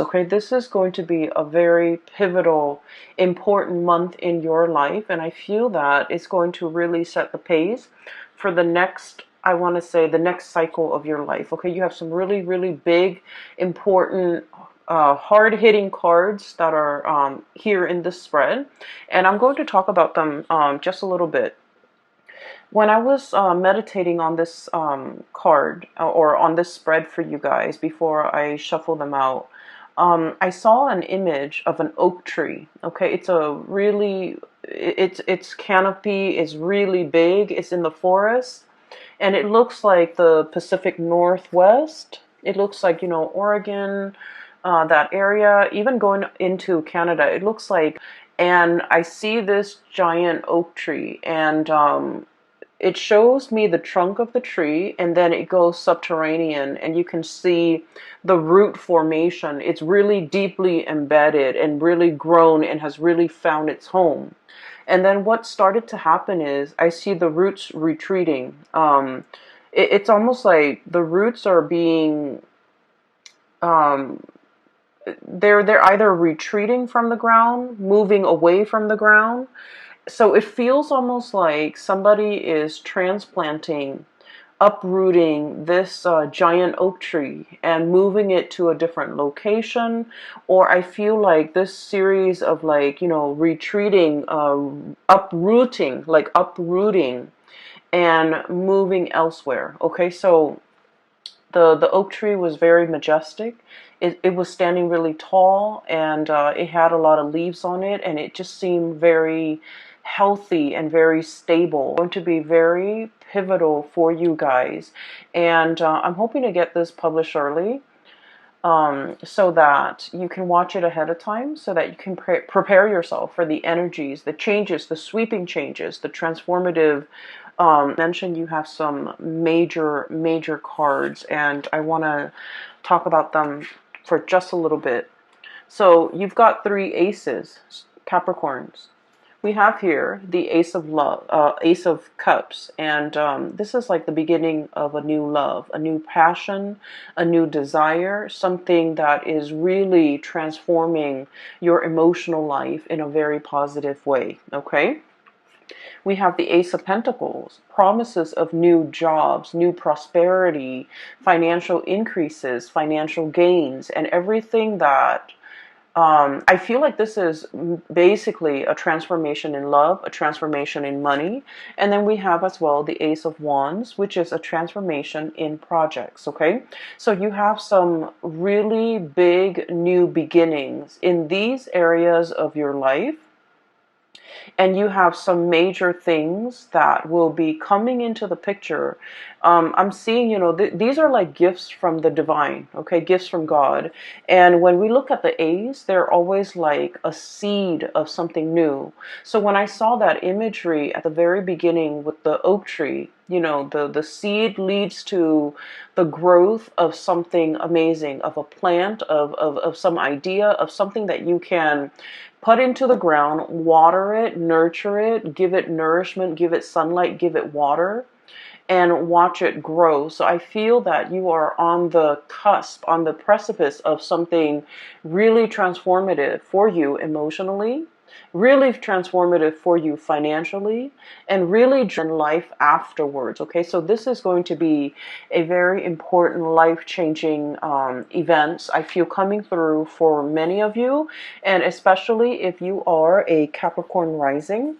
okay? This is going to be a very pivotal, important month in your life, and I feel that it's going to really set the pace for the next, I want to say, the next cycle of your life, okay? You have some really, really big, important, hard-hitting cards that are here in this spread, and I'm going to talk about them just a little bit. When I was meditating on this card or on this spread for you guys before I shuffle them out, I saw an image of an oak tree. Okay, it's a really, its canopy is really big. It's in the forest, and it looks like the Pacific Northwest. It looks like, you know, Oregon, that area, even going into Canada. It looks like, and I see this giant oak tree, and it shows me the trunk of the tree, and then it goes subterranean, and you can see the root formation. It's really deeply embedded and really grown and has really found its home. And then what started to happen is I see the roots retreating. It's almost like the roots are being um, they're either retreating from the ground, moving away from the ground. So it feels almost like somebody is transplanting, uprooting this giant oak tree and moving it to a different location. Or I feel like this series of, like, you know, retreating, uprooting, like uprooting and moving elsewhere. Okay, so the oak tree was very majestic. It was standing really tall, and it had a lot of leaves on it, and it just seemed very healthy and very stable. Going to be very pivotal for you guys, and I'm hoping to get this published early, so that you can watch it ahead of time, so that you can prepare yourself for the energies, the changes, the sweeping changes, the transformative. Mentioned you have some major cards, and I want to talk about them for just a little bit. So you've got three aces, Capricorns. We have here the Ace of Love, Ace of Cups, and this is like the beginning of a new love, a new passion, a new desire, something that is really transforming your emotional life in a very positive way, okay? We have the Ace of Pentacles, promises of new jobs, new prosperity, financial increases, financial gains, and everything that I feel like this is basically a transformation in love, a transformation in money. And then we have as well the Ace of Wands, which is a transformation in projects, okay? So you have some really big new beginnings in these areas of your life. And you have some major things that will be coming into the picture. I'm seeing, you know, these are like gifts from the divine, okay, gifts from God. And when we look at the A's, they're always like a seed of something new. So when I saw that imagery at the very beginning with the oak tree, you know, the seed leads to the growth of something amazing, of a plant, of some idea, of something that you can put into the ground, water it, nurture it, give it nourishment, give it sunlight, give it water, and watch it grow. So I feel that you are on the cusp, on the precipice of something really transformative for you emotionally, really transformative for you financially, and really in life afterwards. Okay, so this is going to be a very important life-changing events I feel coming through for many of you, and especially if you are a Capricorn rising.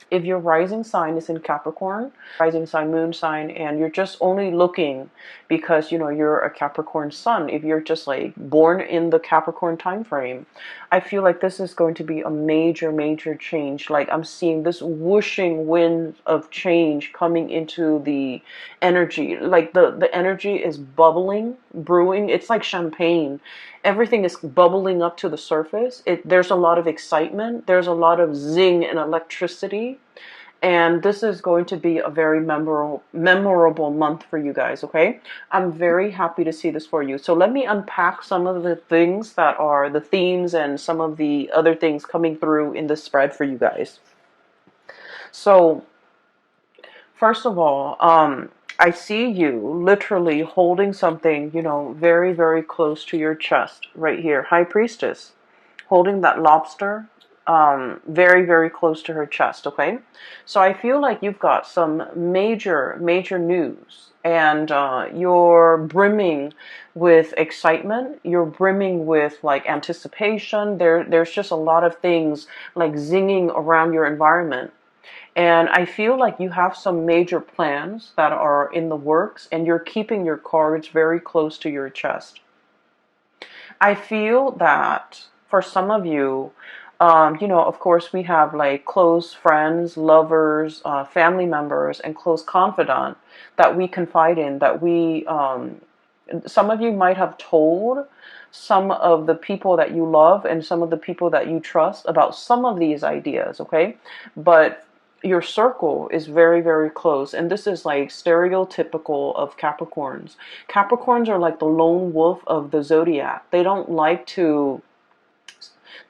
If your rising sign is in Capricorn, rising sign, moon sign, and you're just only looking because, you know, you're a Capricorn sun, if you're just like born in the Capricorn time frame, I feel like this is going to be a major change. Like I'm seeing this whooshing wind of change coming into the energy. Like the energy is bubbling, brewing. It's like champagne. Everything is bubbling up to the surface. There's a lot of excitement. There's a lot of zing and electricity. And this is going to be a very memorable month for you guys, okay? I'm very happy to see this for you. So let me unpack some of the things that are the themes and some of the other things coming through in this spread for you guys. So, first of all, I see you literally holding something, very, very close to your chest right here. High Priestess, holding that lobster, very, very close to her chest, okay? So I feel like you've got some major, major news, and you're brimming with excitement. You're brimming with like anticipation. There's just a lot of things like zinging around your environment. And I feel like you have some major plans that are in the works, and you're keeping your cards very close to your chest. I feel that for some of you, of course, we have like close friends, lovers, family members, and close confidant that we confide in, some of you might have told some of the people that you love and some of the people that you trust about some of these ideas, okay? But your circle is very, very close. And this is like stereotypical of Capricorns. Capricorns are like the lone wolf of the zodiac. They don't like to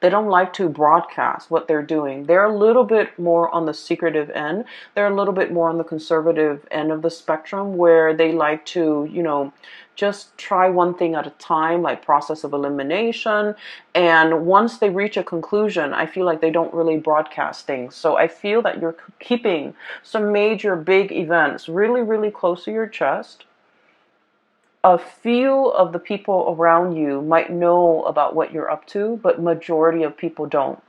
broadcast what they're doing. They're a little bit more on the secretive end. They're a little bit more on the conservative end of the spectrum, where they like to, just try one thing at a time, like process of elimination. And once they reach a conclusion, I feel like they don't really broadcast things. So I feel that you're keeping some major big events really, really close to your chest. A few of the people around you might know about what you're up to, but majority of people don't.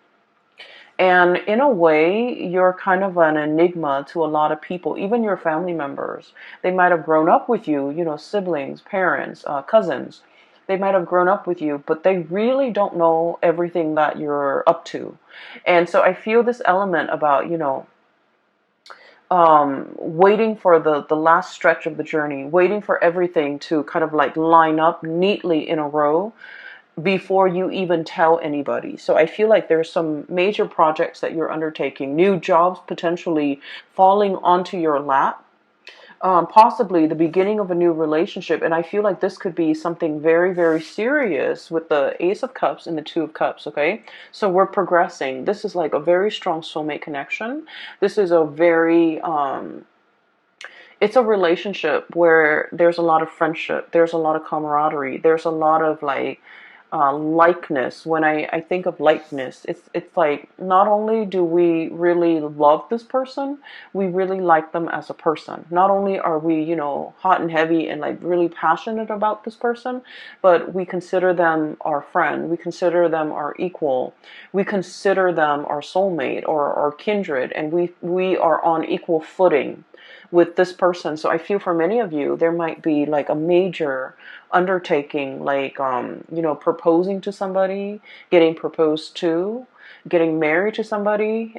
And in a way, you're kind of an enigma to a lot of people, even your family members. They might have grown up with you, siblings, parents, cousins. They might have grown up with you, but they really don't know everything that you're up to. And so I feel this element about, waiting for the last stretch of the journey, waiting for everything to kind of like line up neatly in a row before you even tell anybody. So I feel like there's some major projects that you're undertaking, new jobs potentially falling onto your lap, possibly the beginning of a new relationship. And I feel like this could be something very, very serious with the Ace of Cups and the Two of Cups, okay? So we're progressing. This is like a very strong soulmate connection. This is it's a relationship where there's a lot of friendship, there's a lot of camaraderie, there's a lot of like likeness. When I think of likeness, it's like not only do we really love this person, we really like them as a person. Not only are we, hot and heavy and like really passionate about this person, but we consider them our friend. We consider them our equal. We consider them our soulmate or our kindred, and we are on equal footing with this person. So I feel for many of you, there might be like a major undertaking, like, proposing to somebody, getting proposed to, getting married to somebody,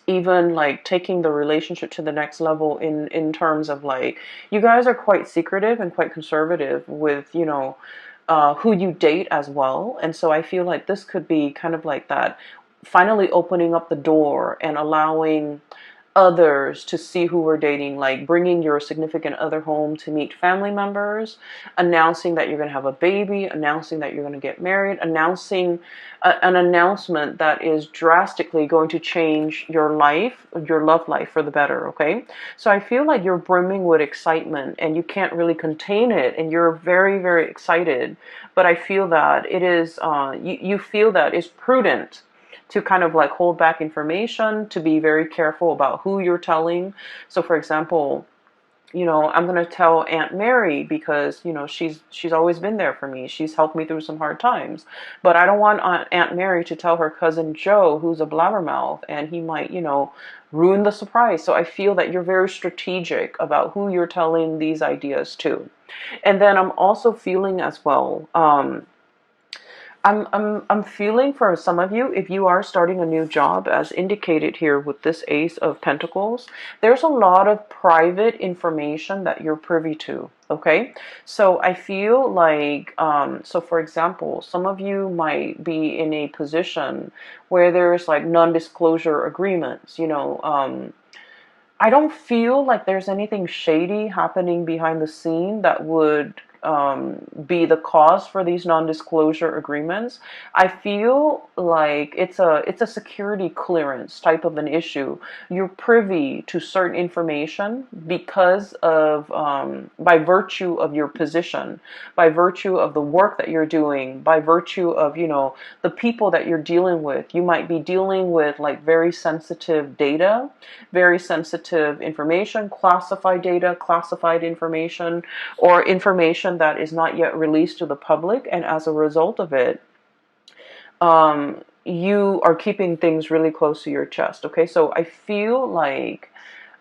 even like taking the relationship to the next level in terms of like, you guys are quite secretive and quite conservative with, who you date as well. And so I feel like this could be kind of like that, finally opening up the door and allowing others to see who we're dating, like bringing your significant other home to meet family members, announcing that you're going to have a baby, announcing that you're going to get married, announcing an announcement that is drastically going to change your life, your love life for the better, okay? So I feel like you're brimming with excitement and you can't really contain it, and you're very, very excited. But I feel that it is, you feel that it's prudent to kind of like hold back information, to be very careful about who you're telling. So for example, I'm going to tell Aunt Mary because, she's always been there for me. She's helped me through some hard times. But I don't want Aunt Mary to tell her cousin Joe, who's a blabbermouth, and he might, ruin the surprise. So I feel that you're very strategic about who you're telling these ideas to. And then I'm also feeling as well, I'm feeling for some of you, if you are starting a new job, as indicated here with this Ace of Pentacles, there's a lot of private information that you're privy to, okay? So I feel like, so for example, some of you might be in a position where there's like non-disclosure agreements, I don't feel like there's anything shady happening behind the scene that would be the cause for these non-disclosure agreements. I feel like it's a security clearance type of an issue. You're privy to certain information because of by virtue of your position, by virtue of the work that you're doing, by virtue of, the people that you're dealing with. You might be dealing with like very sensitive data, very sensitive information, classified data, classified information, or information that is not yet released to the public. And as a result of it, you are keeping things really close to your chest. Okay, so I feel like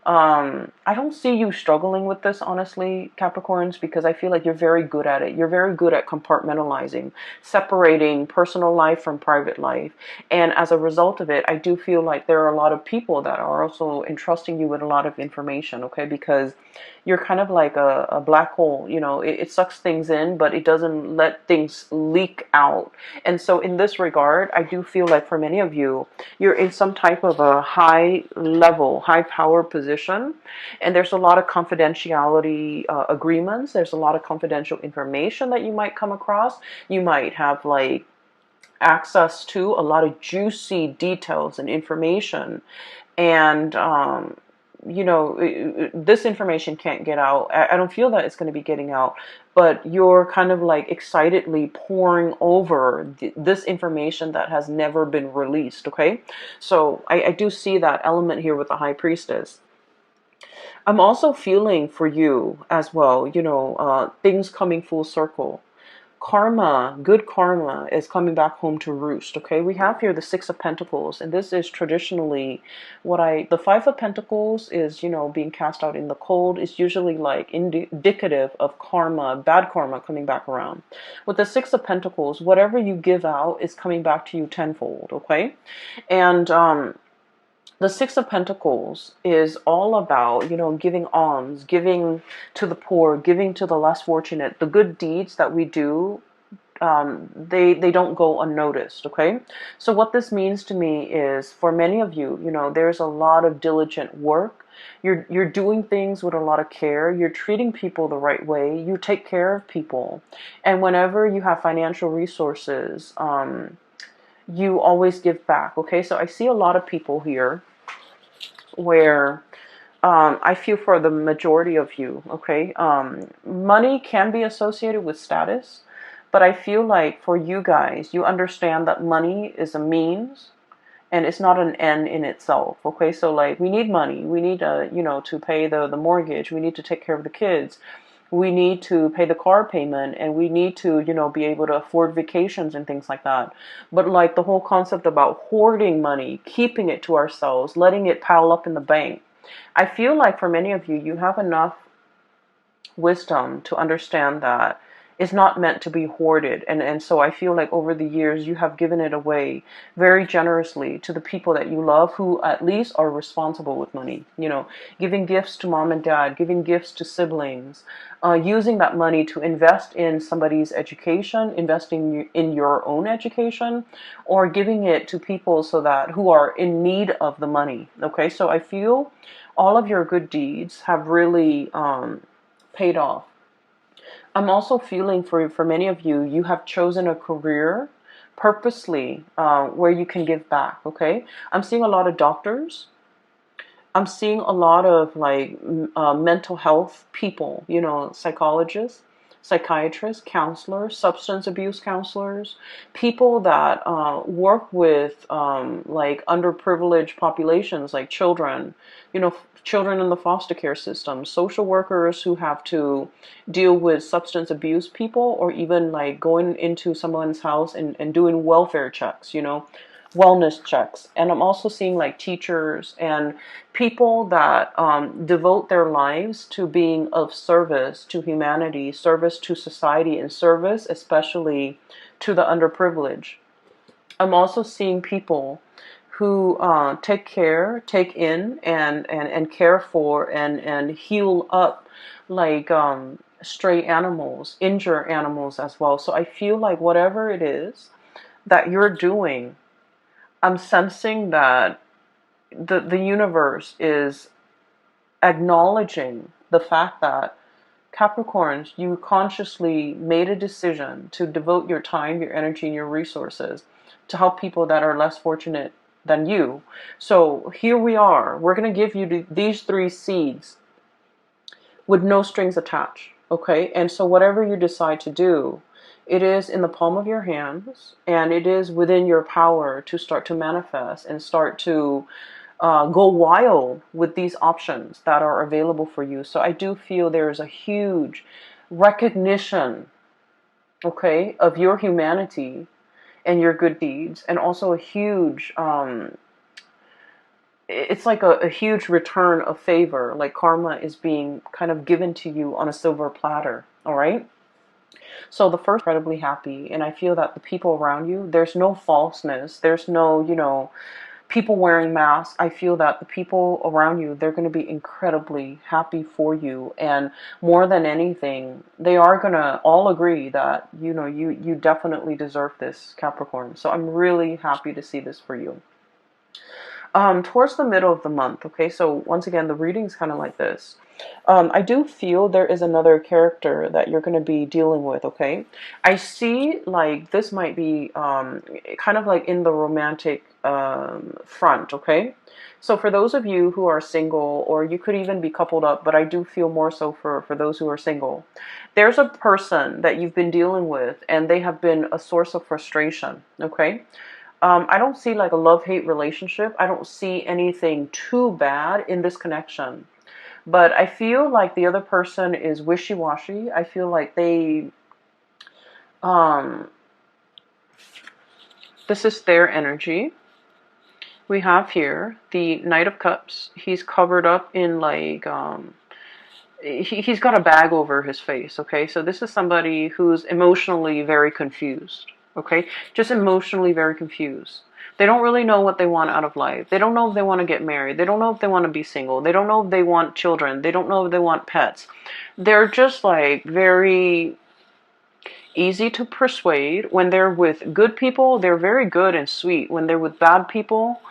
I don't see you struggling with this, honestly, Capricorns, because I feel like you're very good at it. You're very good at compartmentalizing, separating personal life from private life. And as a result of it, I do feel like there are a lot of people that are also entrusting you with a lot of information, okay? Because you're kind of like a black hole, it sucks things in, but it doesn't let things leak out. And so in this regard, I do feel like for many of you, you're in some type of a high level, high power position, and there's a lot of confidentiality agreements. There's a lot of confidential information that you might come across. You might have like access to a lot of juicy details and information, and this information can't get out. I don't feel that it's going to be getting out, but you're kind of like excitedly pouring over this information that has never been released. Okay, so I do see that element here with the High Priestess. I'm also feeling for you as well, things coming full circle. Karma, good karma is coming back home to roost. Okay, we have here the Six of Pentacles, and this is traditionally the Five of Pentacles is, being cast out in the cold, is usually like indicative of karma, bad karma coming back around. With the Six of Pentacles, whatever you give out is coming back to you tenfold. Okay, and the Six of Pentacles is all about, giving alms, giving to the poor, giving to the less fortunate. The good deeds that we do, they don't go unnoticed. Okay, so what this means to me is, for many of you, there's a lot of diligent work. You're doing things with a lot of care. You're treating people the right way. You take care of people, and whenever you have financial resources, you always give back. Okay, so I see a lot of people here where I feel for the majority of you, okay, money can be associated with status, but I feel like for you guys, you understand that money is a means and it's not an end in itself. Okay, so like we need money, we need to pay the mortgage, we need to take care of the kids, we need to pay the car payment, and we need to be able to afford vacations and things like that. But like the whole concept about hoarding money, keeping it to ourselves, letting it pile up in the bank, I feel like for many of you, you have enough wisdom to understand that it's not meant to be hoarded. And so I feel like over the years, you have given it away very generously to the people that you love, who at least are responsible with money. Giving gifts to mom and dad, giving gifts to siblings, using that money to invest in somebody's education, investing in your own education, or giving it to people who are in need of the money. Okay, so I feel all of your good deeds have really paid off. I'm also feeling for many of you, you have chosen a career purposely where you can give back. Okay, I'm seeing a lot of doctors. I'm seeing a lot of like mental health people, psychologists, psychiatrists, counselors, substance abuse counselors, people that work with like underprivileged populations, like children, children in the foster care system, social workers who have to deal with substance abuse people, or even like going into someone's house and doing welfare checks, wellness checks. And I'm also seeing like teachers and people that devote their lives to being of service to humanity, service to society, and service especially to the underprivileged. I'm also seeing people who take in and care for and heal up like stray animals, injure animals as well. So I feel like whatever it is that you're doing, I'm sensing that the universe is acknowledging the fact that Capricorns, you consciously made a decision to devote your time, your energy, and your resources to help people that are less fortunate than you. So here we are. We're going to give you these 3 seeds with no strings attached. Okay? And so whatever you decide to do, it is in the palm of your hands, and it is within your power to start to manifest and start to go wild with these options that are available for you. So I do feel there is a huge recognition, okay, of your humanity and your good deeds, and also a huge, it's like a huge return of favor, like karma is being kind of given to you on a silver platter, all right? So the first, incredibly happy, and I feel that the people around you, there's no falseness, there's no, people wearing masks. I feel that the people around you, they're going to be incredibly happy for you. And more than anything, they are going to all agree that, you definitely deserve this, Capricorn. So I'm really happy to see this for you. Towards the middle of the month, okay, so once again, the reading's kind of like this. I do feel there is another character that you're going to be dealing with, okay? I see, like, this might be kind of like in the romantic front, okay? So for those of you who are single, or you could even be coupled up, but I do feel more so for those who are single, there's a person that you've been dealing with, and they have been a source of frustration, okay? I don't see like a love-hate relationship. I don't see anything too bad in this connection. But I feel like the other person is wishy-washy. I feel like this is their energy. We have here the Knight of Cups. He's covered up in like, he's got a bag over his face, okay? So this is somebody who's emotionally very confused. Okay, just emotionally very confused. They don't really know what they want out of life. They don't know if they want to get married. They don't know if they want to be single. They don't know if they want children. They don't know if they want pets. They're just like very easy to persuade. When they're with good people, they're very good and sweet. When they're with bad people,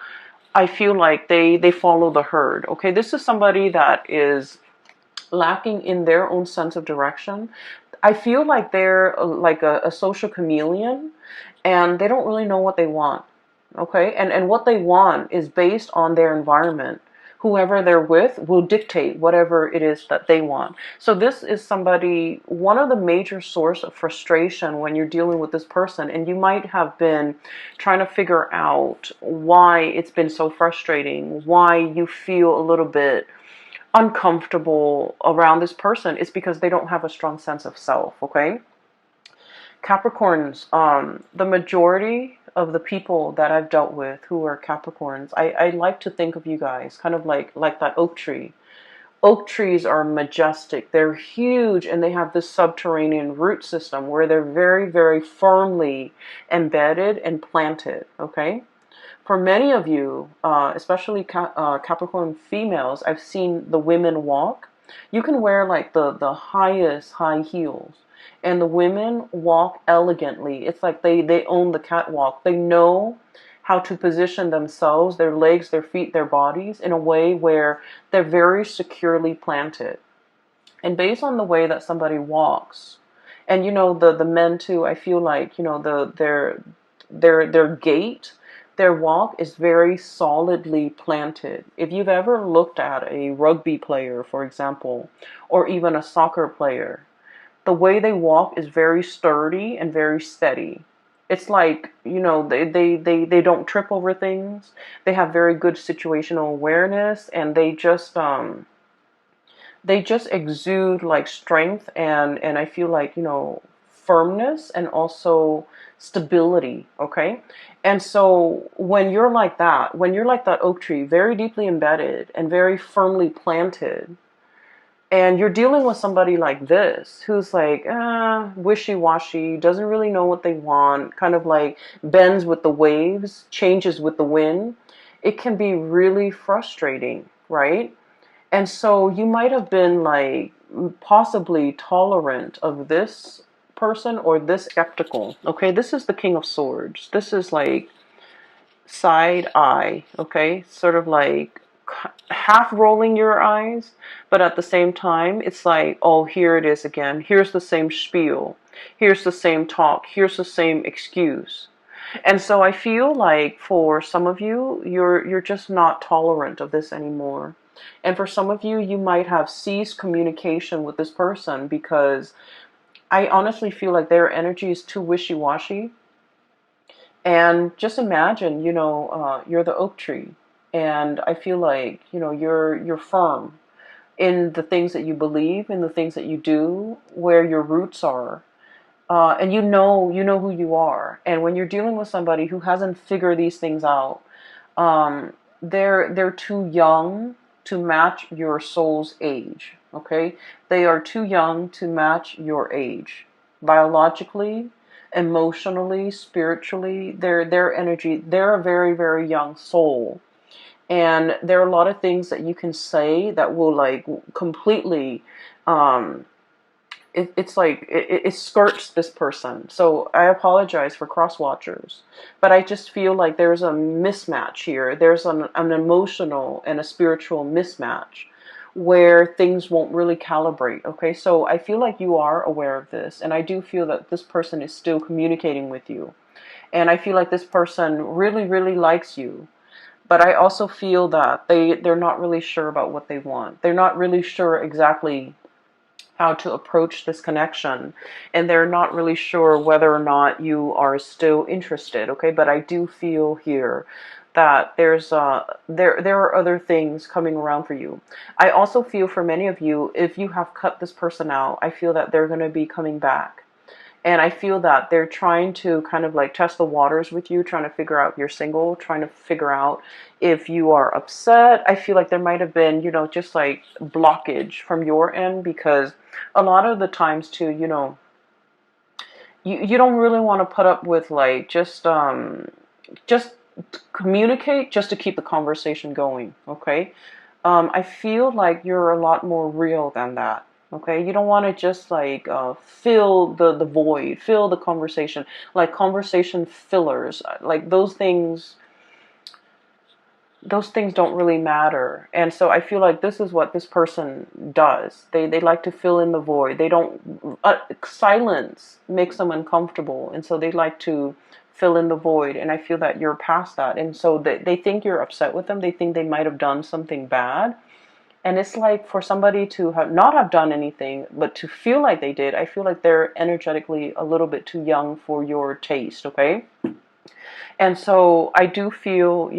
I feel like they follow the herd. Okay, this is somebody that is lacking in their own sense of direction. I feel like they're like a social chameleon, and they don't really know what they want. Okay, and what they want is based on their environment. Whoever they're with will dictate whatever it is that they want. So this is somebody, one of the major source of frustration when you're dealing with this person, and you might have been trying to figure out why it's been so frustrating, why you feel a little bit uncomfortable around this person. Is because they don't have a strong sense of self, okay? Capricorns, the majority of the people that I've dealt with who are Capricorns, I like to think of you guys kind of like that oak tree. Oak trees are majestic. They're huge, and they have this subterranean root system where they're very, very firmly embedded and planted, okay? For many of you, especially Capricorn females, I've seen the women walk. You can wear like the highest high heels, and the women walk elegantly. It's like they own the catwalk. They know how to position themselves, their legs, their feet, their bodies in a way where they're very securely planted. And based on the way that somebody walks, and the men too, I feel like their gait, their walk is very solidly planted. If you've ever looked at a rugby player, for example, or even a soccer player, the way they walk is very sturdy and very steady. It's like, they don't trip over things. They have very good situational awareness, and they just exude like strength, and I feel like, firmness and also stability, okay? And so when you're like that oak tree, very deeply embedded and very firmly planted, and you're dealing with somebody like this, who's like, wishy-washy, doesn't really know what they want, kind of like bends with the waves, changes with the wind, it can be really frustrating, right? And so you might have been like possibly tolerant of this person or this skeptical. Okay, this is the King of Swords. This is like side eye, okay? Sort of like half rolling your eyes, but at the same time, it's like, oh, here it is again. Here's the same spiel. Here's the same talk. Here's the same excuse. And so I feel like for some of you, you're just not tolerant of this anymore. And for some of you, you might have ceased communication with this person because I honestly feel like their energy is too wishy-washy. And just imagine, you're the oak tree, and I feel like, you're firm in the things that you believe, in the things that you do, where your roots are. And you know who you are. And when you're dealing with somebody who hasn't figured these things out, um, they're too young to match your soul's age. Okay, they are too young to match your age, biologically, emotionally, spiritually. Their energy. They're a very, very young soul. And there are a lot of things that you can say that will like completely um, it's like it skirts this person. So I apologize for cross watchers, but I just feel like there's a mismatch here. There's an emotional and a spiritual mismatch where things won't really calibrate. Okay, so I feel like you are aware of this, and I do feel that this person is still communicating with you, and I feel like this person really, really likes you. But I also feel that they're not really sure about what they want. They're not really sure exactly how to approach this connection, and they're not really sure whether or not you are still interested. Okay, but I do feel here that there are other things coming around for you. I also feel for many of you, if you have cut this person out, I feel that they're going to be coming back. And I feel that they're trying to kind of like test the waters with you, trying to figure out you're single, trying to figure out if you are upset. I feel like there might have been, just like blockage from your end, because a lot of the times too, you don't really want to put up with like just communicate just to keep the conversation going. Okay. I feel like you're a lot more real than that. Okay, you don't want to just like fill the void, fill the conversation, like conversation fillers, like those things don't really matter. And so I feel like this is what this person does. They like to fill in the void. They don't silence makes them uncomfortable, and so they like to fill in the void. And I feel that you're past that, and so they think you're upset with them. They think they might have done something bad. And it's like for somebody to have not have done anything, but to feel like they did, I feel like they're energetically a little bit too young for your taste, okay? And so I do feel,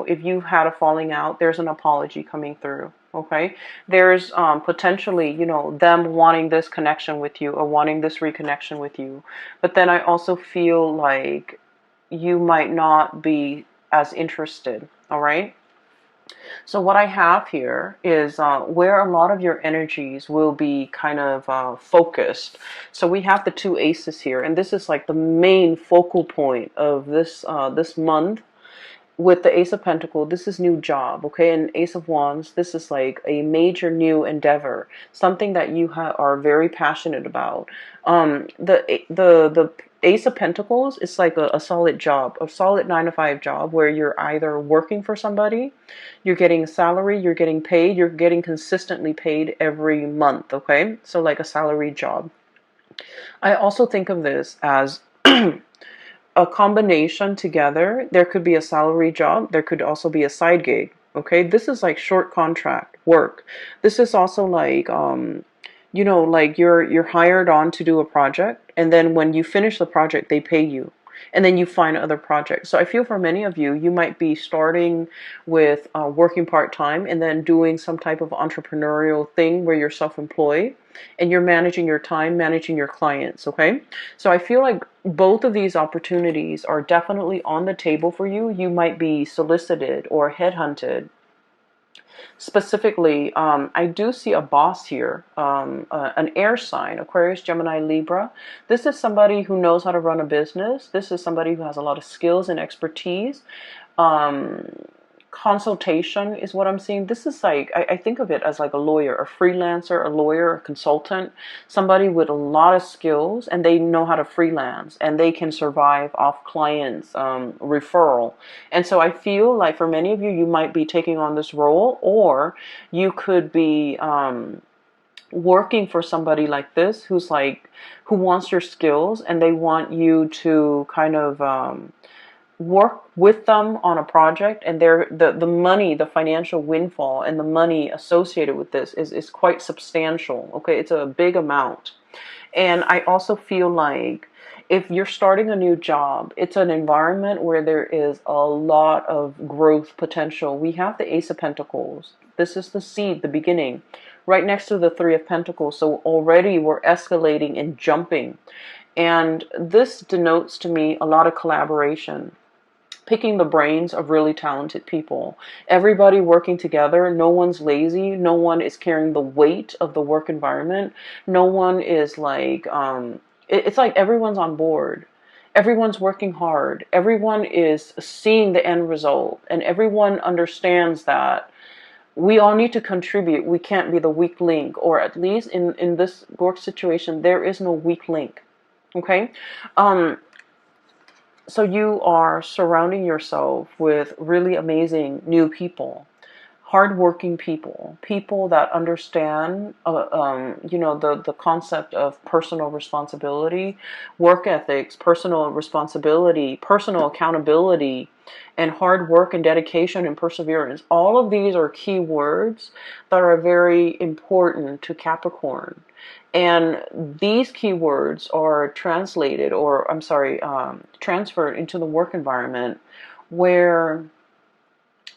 if you've had a falling out, there's an apology coming through. Okay, there's potentially, them wanting this connection with you or wanting this reconnection with you. But then I also feel like you might not be as interested. All right. So what I have here is where a lot of your energies will be kind of focused. So we have the two aces here, and this is like the main focal point of this month. With the Ace of Pentacles, this is new job, okay? And Ace of Wands, this is like a major new endeavor, something that you are very passionate about. The Ace of Pentacles is like a solid job, a solid 9 to 5 job where you're either working for somebody, you're getting a salary, you're getting paid, you're getting consistently paid every month, okay? So like a salary job. I also think of this as a combination together. There could be a salary job. There could also be a side gig. Okay, this is like short contract work. This is also like like you're hired on to do a project, and then when you finish the project, they pay you, and then you find other projects. So I feel for many of you, you might be starting with working part-time and then doing some type of entrepreneurial thing where you're self-employed and you're managing your time, managing your clients. Okay, so I feel like both of these opportunities are definitely on the table for you. You might be solicited or headhunted. Specifically, I do see a boss here, an air sign, Aquarius, Gemini, Libra. This is somebody who knows how to run a business. This is somebody who has a lot of skills and expertise. Um, consultation is what I'm seeing. This is like, I think of it as like a lawyer, a freelancer, a lawyer, a consultant, somebody with a lot of skills, and they know how to freelance and they can survive off clients, referral. And so I feel like for many of you, you might be taking on this role, or you could be working for somebody like this who's like, who wants your skills, and they want you to kind of work with them on a project, and the money, the financial windfall and the money associated with this is quite substantial. Okay, it's a big amount. And I also feel like if you're starting a new job, it's an environment where there is a lot of growth potential. We have the Ace of Pentacles. This is the seed, the beginning, right next to the Three of Pentacles. So already we're escalating and jumping. And this denotes to me a lot of collaboration, picking the brains of really talented people, everybody working together. No one's lazy. No one is carrying the weight of the work environment. No one is like, it's like everyone's on board. Everyone's working hard. Everyone is seeing the end result, and everyone understands that we all need to contribute. We can't be the weak link, or at least in this work situation, there is no weak link. Okay. So you are surrounding yourself with really amazing new people, hardworking people, people that understand, the concept of personal responsibility, work ethics, personal responsibility, personal accountability, and hard work and dedication and perseverance. All of these are key words that are very important to Capricorn. And these keywords are translated, or I'm sorry, transferred into the work environment, where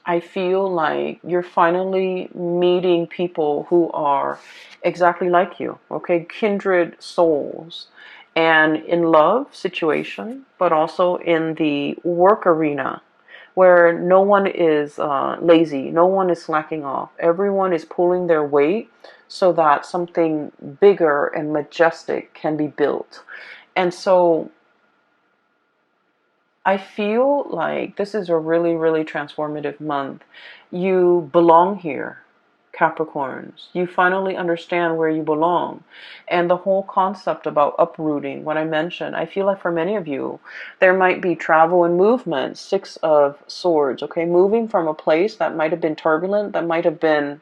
I feel like you're finally meeting people who are exactly like you, okay? Kindred souls. And in love situation, but also in the work arena, where no one is lazy, no one is slacking off. Everyone is pulling their weight so that something bigger and majestic can be built. And so I feel like this is a really, really transformative month. You belong here, Capricorns. You finally understand where you belong. And the whole concept about uprooting, what I mentioned, I feel like for many of you, there might be travel and movement, Six of Swords, okay? Moving from a place that might have been turbulent, that might have been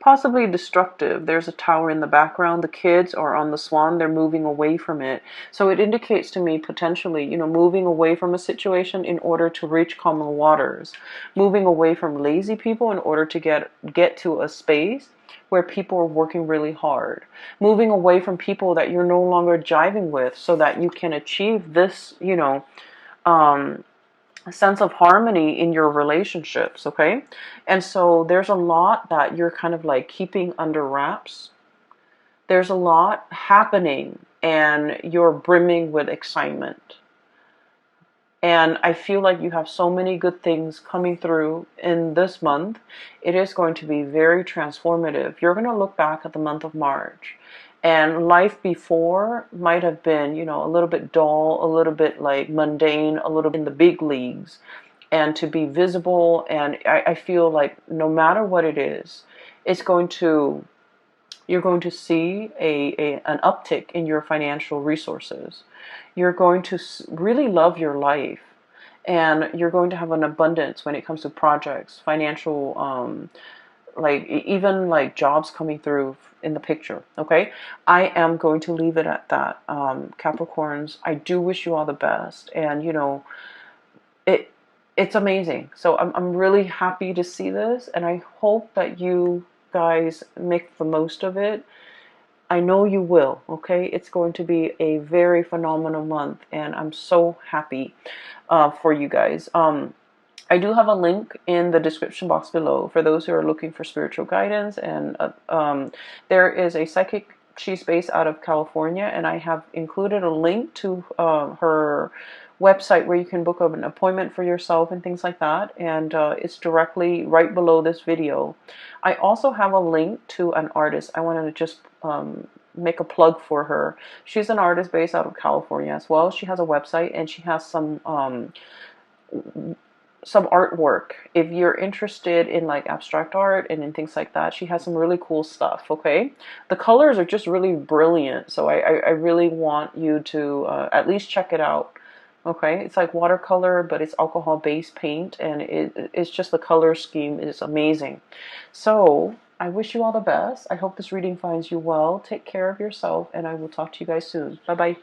possibly destructive. There's a tower in the background. The kids are on the swan. They're moving away from it. So it indicates to me potentially, moving away from a situation in order to reach calmer waters. Moving away from lazy people in order to get to a space where people are working really hard. Moving away from people that you're no longer jiving with so that you can achieve this, a sense of harmony in your relationships, okay? And so there's a lot that you're kind of like keeping under wraps. There's a lot happening and you're brimming with excitement. And I feel like you have so many good things coming through in this month. It is going to be very transformative. You're going to look back at the month of March, and life before might have been, a little bit dull, a little bit like mundane, a little bit in the big leagues. And to be visible, and I feel like no matter what it is, you're going to see an uptick in your financial resources. You're going to really love your life, and you're going to have an abundance when it comes to projects, financial, even like jobs coming through in the picture. Okay, I am going to leave it at that. Capricorns, I do wish you all the best, and it's amazing. So I'm really happy to see this, and I hope that you guys make the most of it. I know you will, okay? It's going to be a very phenomenal month, and I'm so happy for you guys. I do have a link in the description box below for those who are looking for spiritual guidance, and there is a psychic. She's based out of California, and I have included a link to her website where you can book an appointment for yourself and things like that, and it's directly right below this video. I also have a link to an artist. I wanted to just make a plug for her. She's an artist based out of California as well. She has a website, and she has some some artwork. If you're interested in like abstract art and in things like that, she has some really cool stuff. Okay, the colors are just really brilliant, so I really want you to at least check it out. Okay, it's like watercolor, but it's alcohol based paint, and it's just the color scheme is amazing. So I wish you all the best. I hope this reading finds you well. Take care of yourself, and I will talk to you guys soon. Bye bye.